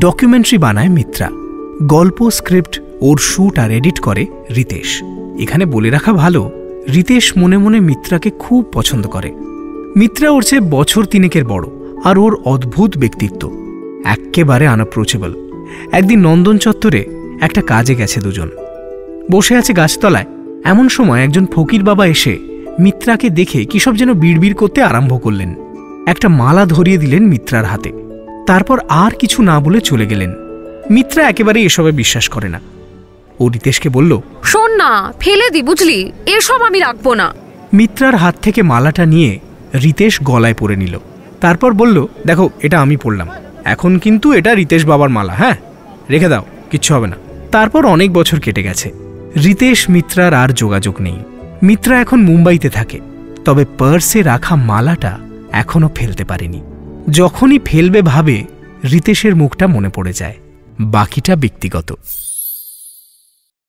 Documentary বানায় মিত্রা, গল্প, script ওর shoot আর edit করে রিতেশ। এখানে বলে রাখা ভালো, রিতেশ মনে মনে মিত্রাকে খুব পছন্দ করে। মিত্রা ওর চেয়ে বছর 3 বড়, আর ওর অদ্ভুত ব্যক্তিত্ব, এক্কেবারে আনঅ্যাপ্রোচেবল। একদিন নন্দন চত্বরে একটা কাজে গেছে দুজন, বসে আছে গাছতলায়। এমন সময় একজন ফকির বাবা এসে মিত্রাকে দেখে কিসব যেন বিড়বিড় করতে আরম্ভ করলেন। একটা মালা ধরিয়ে দিলেন মিত্রার হাতে, তারপর আর কিছু না বলে চলে গেলেন। মিত্রা একেবারে এসবে বিশ্বাস করে না। ও রিতেশকে বলল, শোন না, ফেলে দি, বুঝলি, এসব আমি রাখবো না। মিত্রার হাত থেকে মালাটা নিয়ে রিতেশ গলায় পরে নিল, তারপর বলল, দেখো, এটা আমি পরলাম, এখন কিন্তু এটা রিতেশ বাবার মালা, হ্যাঁ, রেখে দাও, কিচ্ছু হবে না। তারপর অনেক বছর কেটে গেছে, রিতেশ মিত্রার আর যোগাযোগ নেই। মিত্রা এখন মুম্বাইতে থাকে, তবে পার্সে রাখা মালাটা এখনো ফেলতে পারেনি। যখনই ফেলবে ভাবে রিতেশের মুখটা মনে পড়ে যায়। বাকিটা ব্যক্তিগত।